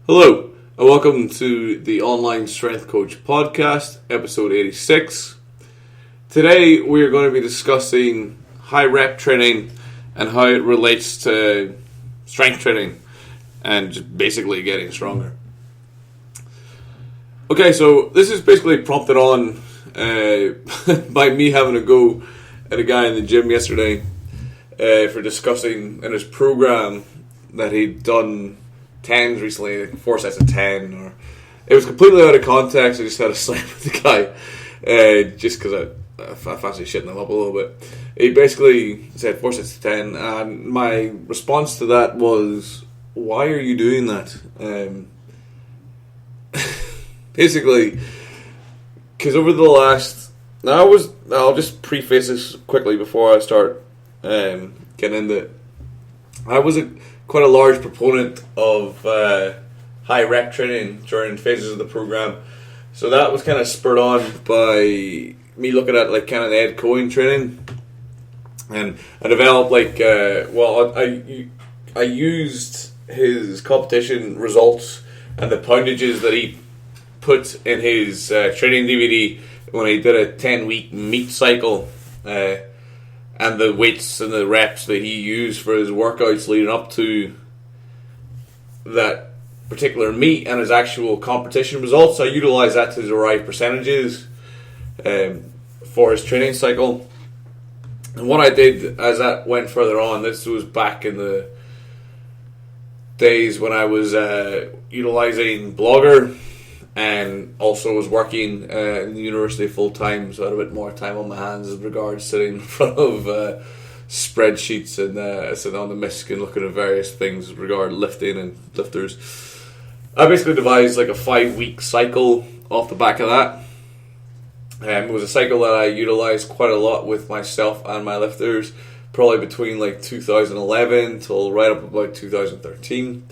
Hello, and welcome to the Online Strength Coach Podcast, episode 86. Today, we are going to be discussing high rep training and how it relates to strength training and just basically getting stronger. Okay, so this is basically prompted on by me having a go at a guy in the gym yesterday for discussing in his program that he'd done 10s recently, 4 sets of 10, or it was completely out of context. I just had a slam with the guy just because I fancy shitting him up a little bit. He basically said 4 sets of 10, and my response to that was, why are you doing that? Basically, because over the last, I'll just preface this quickly before I start getting into it. I was quite a large proponent of high rep training during phases of the program, so that was kind of spurred on by me looking at like kind of the Ed Cohen training, and I developed I used his competition results and the poundages that he put in his training DVD when he did a 10-week meet cycle, and the weights and the reps that he used for his workouts leading up to that particular meet and his actual competition results. I utilized that to derive percentages for his training cycle. And what I did as that went further on, this was back in the days when I was utilizing Blogger and also was working in the university full time, so I had a bit more time on my hands as regards sitting in front of spreadsheets and sitting on the MISC and looking at various things regarding lifting and lifters. I basically devised like a 5-week cycle off the back of that. It was a cycle that I utilized quite a lot with myself and my lifters, probably between like 2011 till right up about 2013.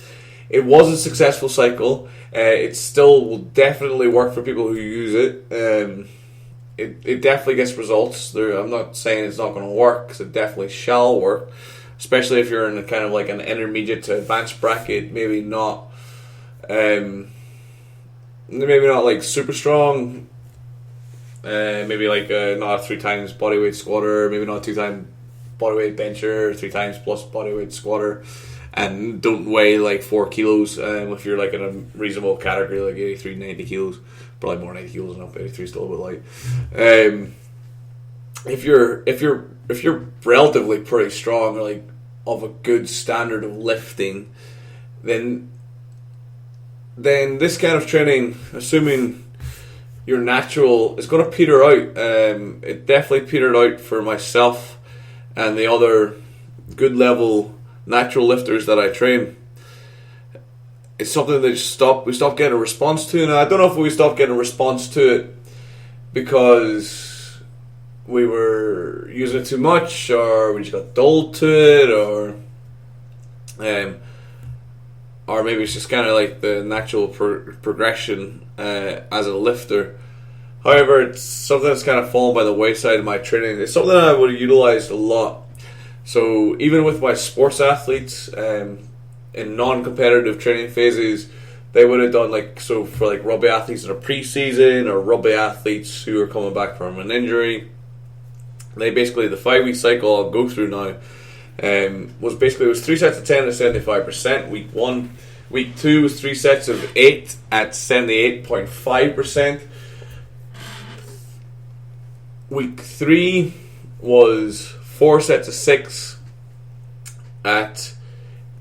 It was a successful cycle. It still will definitely work for people who use it. It definitely gets results. I'm not saying it's not going to work, because it definitely shall work, especially if you're in a kind of like an intermediate to advanced bracket. Maybe not like super strong. Maybe like not a 3 times bodyweight squatter. Maybe not 2 times bodyweight bencher, 3 times plus bodyweight squatter. And don't weigh like 4 kilos if you're like in a reasonable category, like 83, 90 kilos. Probably more 90 kilos than 83, still a bit light. If you're relatively pretty strong, or like of a good standard of lifting, then this kind of training, assuming you're natural, is going to peter out. It definitely petered out for myself and the other good level natural lifters that I train. It's something that we stopped getting a response to, and I don't know if we stopped getting a response to it because we were using it too much, or we just got dulled to it, or maybe it's just kind of like the natural progression as a lifter. However, it's something that's kind of fallen by the wayside in my training. It's something that I would have utilized a lot. So even with my sports athletes in non-competitive training phases, they would have done for rugby athletes in a pre-season, or rugby athletes who are coming back from an injury. The 5-week cycle I'll go through now was 3 sets of 10 at 75%. Week 1, week 2 was 3 sets of 8 at 78.5%. Week 3 was 4 sets of 6 at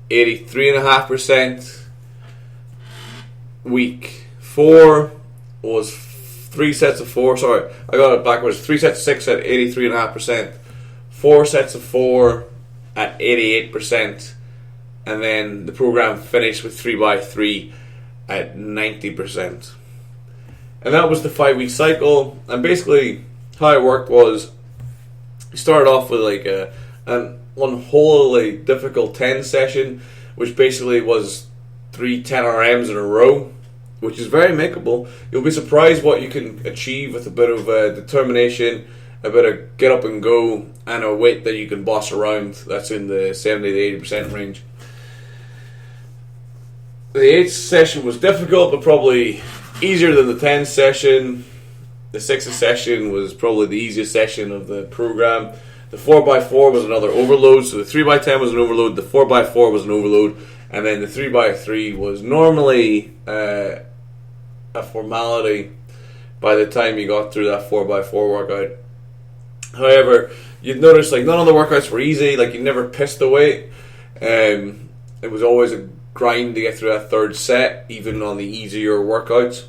83.5%. Week 4 was 3 sets of 4. Sorry, I got it backwards. 3 sets of 6 at 83.5%. 4 sets of 4 at 88%. And then the program finished with 3x3 at 90%. And that was the 5-week cycle. And basically, how it worked was, we started off with like one whole difficult 10 session, which basically was 3 10RMs in a row, which is very makeable. You'll be surprised what you can achieve with a bit of determination, a bit of get up and go, and a weight that you can boss around that's in the 70 to 80% range. the 8th session was difficult, but probably easier than the 10th session. The 6th session was probably the easiest session of the program. The 4x4 was another overload, so the 3x10 was an overload, the 4x4 was an overload, and then the 3x3 was normally a formality by the time you got through that 4x4 workout. However, you'd notice like none of the workouts were easy, like you never pissed the weight. It was always a grind to get through that third set, even on the easier workouts.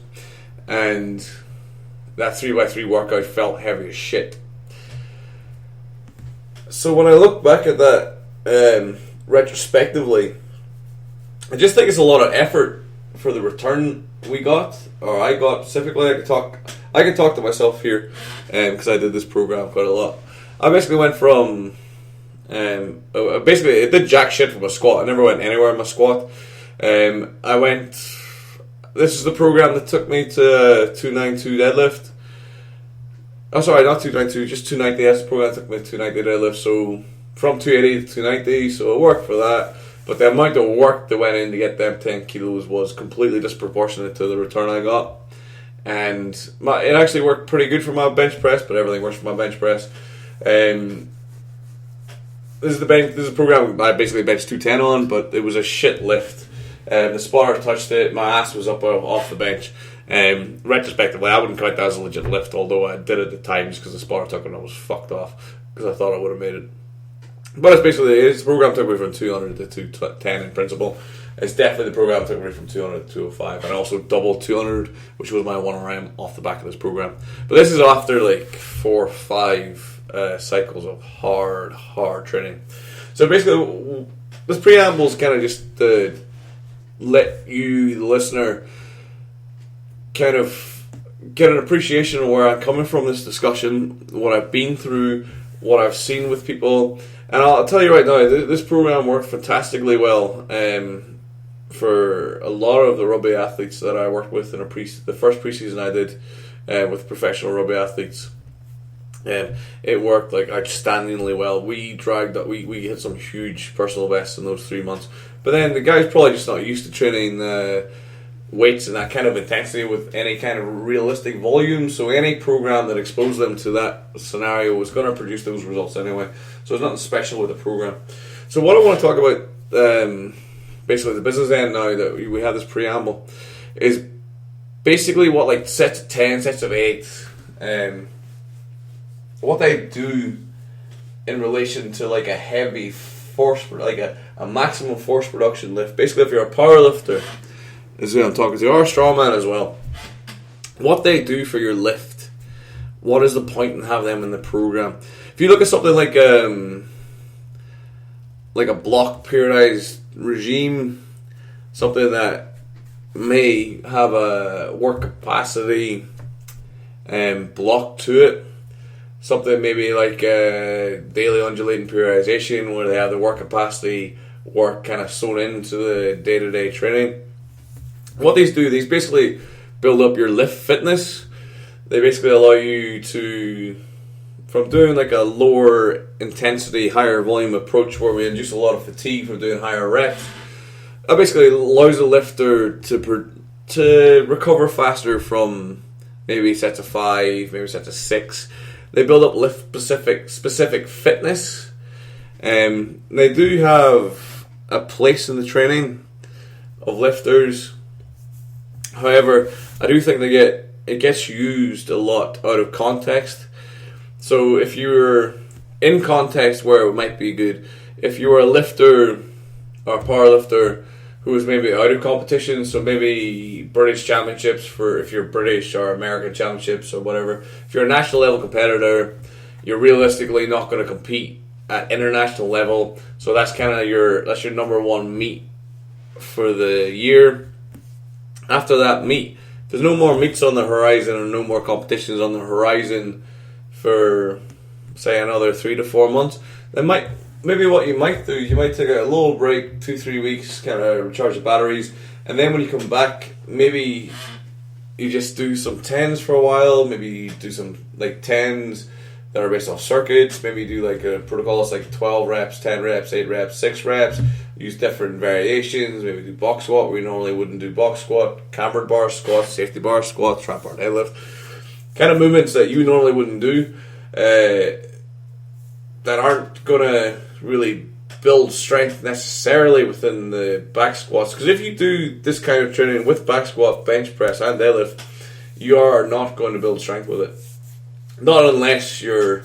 And that 3x3 workout felt heavy as shit. So when I look back at that retrospectively, I just think it's a lot of effort for the return we got, or I got specifically. I could talk to myself here, because I did this program quite a lot. I basically went from, basically it did jack shit for my squat. I never went anywhere in my squat. This is the program that took me to 292 deadlift. Oh, sorry, not 292, just 290. That's the program that took me to 290 deadlift. So from 280 to 290, so it worked for that. But the amount of work that went in to get them 10 kilos was completely disproportionate to the return I got. And it actually worked pretty good for my bench press, but everything works for my bench press. This is a program I basically benched 210 on, but it was a shit lift. The spotter touched it, my ass was up off the bench. Retrospectively, I wouldn't count that as a legit lift, although I did it at times because the spotter took it and I was fucked off because I thought I would have made it. But it's the program took me from 200 to 210 in principle. It's definitely the program that took me from 200 to 205, and I also doubled 200, which was my 1RM off the back of this program. But this is after like 4 or 5 cycles of hard training. So basically, this preamble is kind of just to let you, the listener, kind of get an appreciation of where I'm coming from this discussion, what I've been through, what I've seen with people. And I'll tell you right now, this program worked fantastically well for a lot of the rugby athletes that I worked with in the first preseason I did with professional rugby athletes. It worked like outstandingly well. We hit some huge personal bests in those 3 months. But then the guys probably just not used to training weights and that kind of intensity with any kind of realistic volume. So any program that exposed them to that scenario was going to produce those results anyway. So there's nothing special with the program. So what I want to talk about, basically the business end now that we have this preamble, is basically what like sets of 10, sets of 8, what they do in relation to like a heavy force, like a maximum force production lift. Basically, if you're a power lifter, is who I'm talking to, or a strongman as well, what they do for your lift, what is the point in having them in the program? If you look at something like a block periodized regime, something that may have a work capacity block to it, something maybe like daily undulating periodization where they have the work capacity work kind of sewn into the day-to-day training. What these do, these basically build up your lift fitness. They basically allow you to, from doing like a lower intensity, higher volume approach where we induce a lot of fatigue from doing higher reps, that basically allows the lifter to recover faster from maybe sets of 5, maybe sets of 6. They build up lift specific fitness. They do have a place in the training of lifters. However, I do think it gets used a lot out of context. So if you're in context where it might be good, if you were a lifter or a power lifter who was maybe out of competition, so maybe British championships for if you're British or American championships or whatever, if you're a national level competitor, you're realistically not going to compete at international level. So that's kind of your number one meet for the year. After that meet, there's no more meets on the horizon or no more competitions on the horizon for, say, another 3 to 4 months. Maybe what you might do, you might take a little break, 2-3 weeks, kind of recharge the batteries, and then when you come back, maybe you just do some 10s for a while, maybe you do some like 10s that are based off circuits, maybe you do like a protocol that's like 12 reps, 10 reps, 8 reps, 6 reps, use different variations, maybe do box squat. We normally wouldn't do box squat, cambered bar squat, safety bar squat, trap bar deadlift. Kind of movements that you normally wouldn't do, that aren't going to really build strength necessarily within the back squats. Because if you do this kind of training with back squat, bench press and deadlift, you are not going to build strength with it. Not unless you're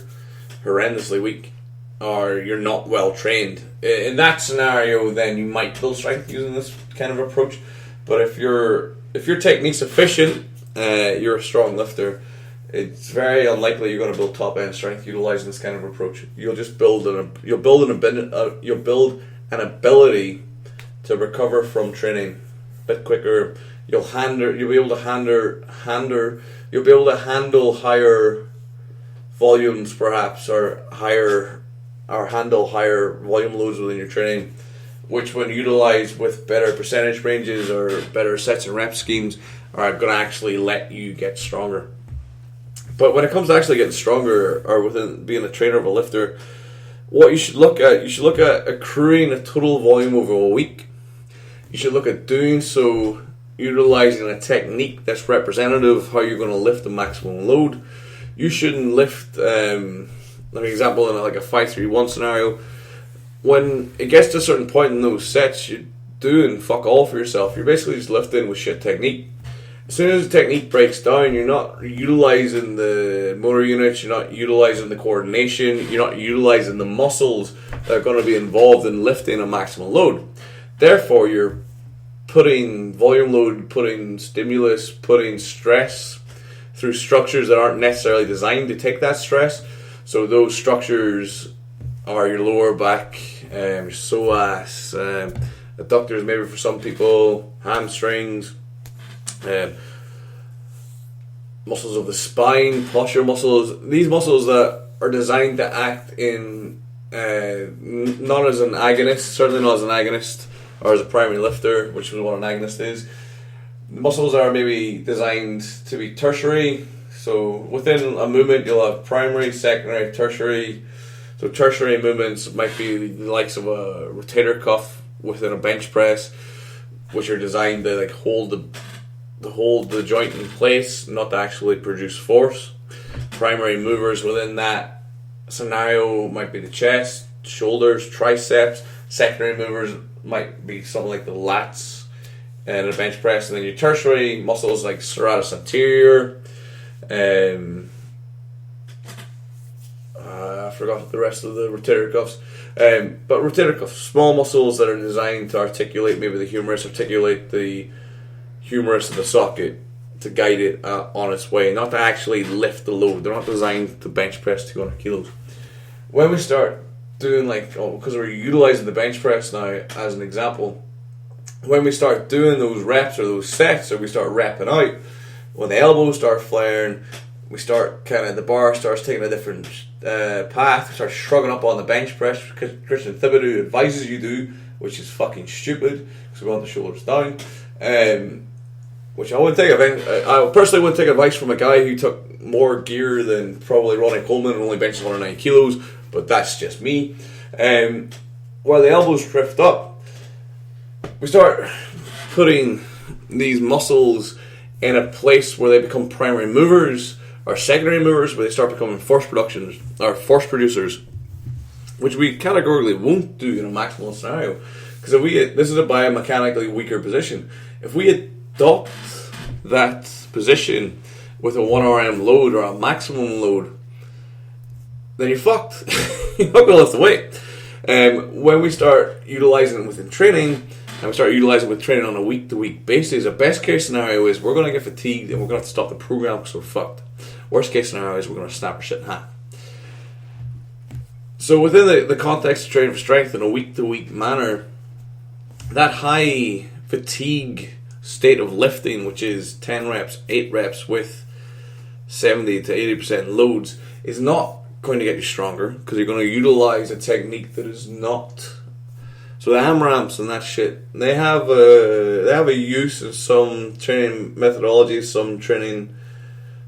horrendously weak or you're not well trained. In that scenario, then you might build strength using this kind of approach. But if your technique's efficient, you're a strong lifter, it's very unlikely you're going to build top end strength utilizing this kind of approach. You'll just build an ability to recover from training a bit quicker. You'll be able to handle higher volumes perhaps, or handle higher volume loads within your training, which when utilized with better percentage ranges or better sets and rep schemes are going to actually let you get stronger. But when it comes to actually getting stronger, or within being a trainer of a lifter, what you should look at accruing a total volume over a week. You should look at doing so utilizing a technique that's representative of how you're going to lift the maximum load. You shouldn't lift, an example in like a 5-3-1 scenario. When it gets to a certain point in those sets, you're doing fuck all for yourself. You're basically just lifting with shit technique. As soon as the technique breaks down, you're not utilizing the motor units, you're not utilizing the coordination, you're not utilizing the muscles that are going to be involved in lifting a maximum load. Therefore, you're putting volume load, putting stimulus, putting stress through structures that aren't necessarily designed to take that stress. So those structures are your lower back, your psoas, adductors maybe for some people, hamstrings, muscles of the spine, posture muscles. These muscles that are designed to act in not as an agonist, certainly not as an agonist or as a primary lifter, which is what an agonist is. Muscles are maybe designed to be tertiary. So within a movement, you'll have primary, secondary, tertiary. So tertiary movements might be the likes of a rotator cuff within a bench press, which are designed to like hold the joint in place, not to actually produce force. Primary movers within that scenario might be the chest, shoulders, triceps. Secondary movers might be something like the lats and a bench press. And then your tertiary muscles like serratus anterior. I forgot the rest of the rotator cuffs. But rotator cuffs, small muscles that are designed to articulate maybe the humerus, articulate the humerus of the socket to guide it on its way, not to actually lift the load. They're not designed to bench press 200 kilos. When we start doing because we're utilizing the bench press now as an example, when we start doing those reps or those sets, or we start repping out, when the elbows start flaring, we start the bar starts taking a different path, we start shrugging up on the bench press, Christian Thibodeau advises you do, which is fucking stupid, because we want the shoulders down. Which I personally wouldn't take advice from a guy who took more gear than probably Ronnie Coleman and only benches 109 kilos, but that's just me. While the elbows drift up, we start putting these muscles in a place where they become primary movers or secondary movers, where they start becoming force producers, which we categorically won't do in a maximal scenario, because this is a biomechanically weaker position. If we adopt that position with a 1RM load or a maximum load, then you're fucked. You're not going to lift the weight. When we start utilizing it within training, and we start utilizing it with training on a week-to-week basis, a best case scenario is we're going to get fatigued and we're going to have to stop the program because we're fucked. Worst case scenario is we're going to snap our shit in half. So within the context of training for strength in a week-to-week manner, that high fatigue state of lifting, which is 10 reps, 8 reps with 70 to 80% loads, is not going to get you stronger, because you're going to utilize a technique that is not. So the AMRAPs and that shit, they have a use in some training methodologies, some training.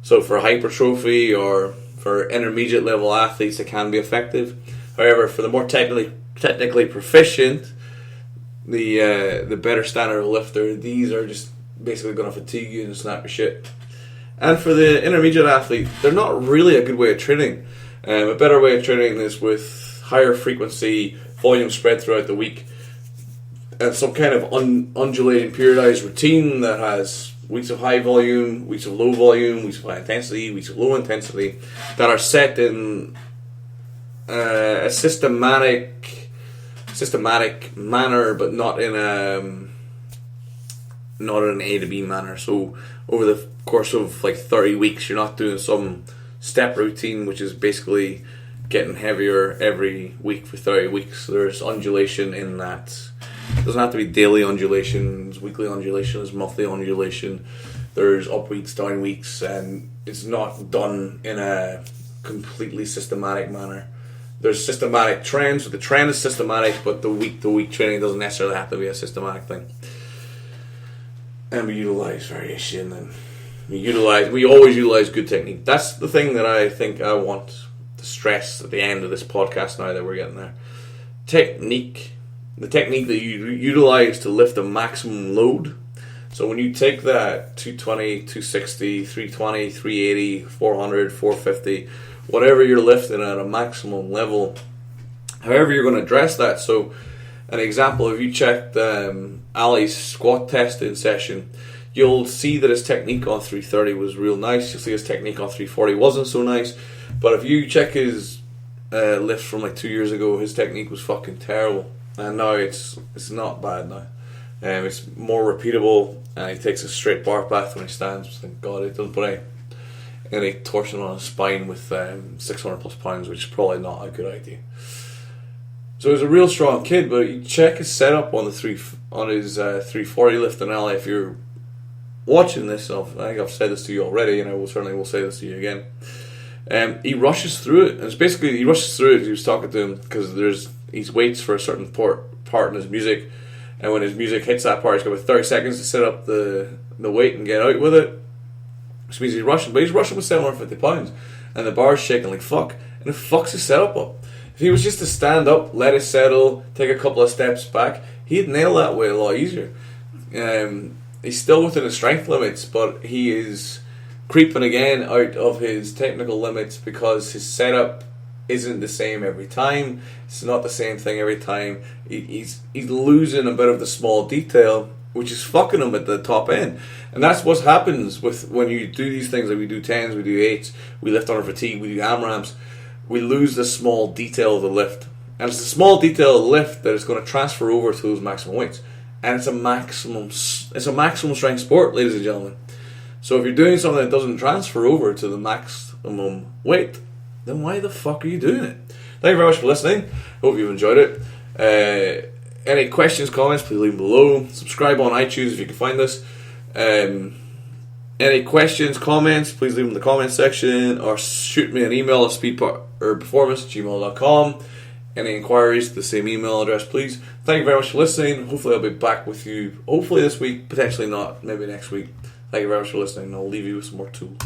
So for hypertrophy or for intermediate level athletes, it can be effective. However, for the more technically proficient, the better standard of lifter, these are just basically going to fatigue you and snap your shit. And for the intermediate athlete, they're not really a good way of training. A better way of training is with higher frequency, volume spread throughout the week, and some kind of undulating periodized routine that has weeks of high volume, weeks of low volume, weeks of high intensity, weeks of low intensity, that are set in a systematic manner, but not in an A to B manner. So over the course of like 30 weeks, you're not doing some step routine, which is basically getting heavier every week for 30 weeks. There's undulation in that. It doesn't have to be daily undulations, weekly undulations, monthly undulation. There's up weeks, down weeks, and it's not done in a completely systematic manner. There's systematic trends, so the trend is systematic, but the week-to-week training doesn't necessarily have to be a systematic thing. And we utilize variation, and we always utilize good technique. That's the thing that I think I want to stress at the end of this podcast now that we're getting there. Technique. The technique that you utilize to lift the maximum load. So when you take that 220, 260, 320, 380, 400, 450, whatever you're lifting at a maximum level, however you're going to address that. So an example, if you checked Ali's squat testing session, you'll see that his technique on 330 was real nice. You'll see his technique on 340 wasn't so nice. But if you check his lift from like 2 years ago, his technique was fucking terrible. And now it's not bad now. It's more repeatable, and he takes a straight bar path when he stands. Thank God, he doesn't put any torsion on his spine with 600 plus pounds, which is probably not a good idea. So he's a real strong kid, but you check his setup on his 340 lift and alley. If you're watching this, I think I've said this to you already, and I will certainly say this to you again. He rushes through it, and it's basically he rushes through it. He was talking to him because he waits for a certain part in his music, and when his music hits that part, he's got about 30 seconds to set up the weight and get out with it, which means he's rushing. But he's rushing with 750 pounds, and the bar's shaking like fuck, and it fucks his setup up. If he was just to stand up, let it settle, take a couple of steps back, he'd nail that way a lot easier. He's still within his strength limits, but he is creeping again out of his technical limits because his setup isn't the same every time. It's not the same thing every time. He's losing a bit of the small detail, which is fucking him at the top end. And that's what happens with when you do these things. Like we do 10s, we do 8s, we lift under fatigue, we do AMRAPs. We lose the small detail of the lift. And it's the small detail of the lift that is going to transfer over to those maximum weights. And it's a maximum strength sport, ladies and gentlemen. So if you're doing something that doesn't transfer over to the maximum weight, then why the fuck are you doing it? Thank you very much for listening. Hope you've enjoyed it. Any questions, comments, please leave them below. Subscribe on iTunes if you can find this. Any questions, comments, please leave them in the comments section, or shoot me an email at speedperformance@gmail.com. Any inquiries, the same email address, please. Thank you very much for listening. Hopefully I'll be back with you, hopefully this week, potentially not, maybe next week. Thank you very much for listening. I'll leave you with some more tools.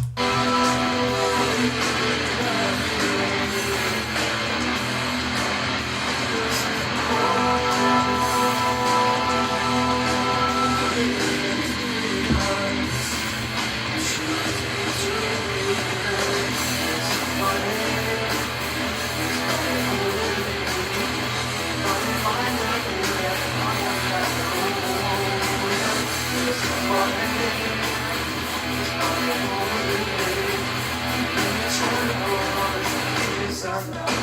Sometimes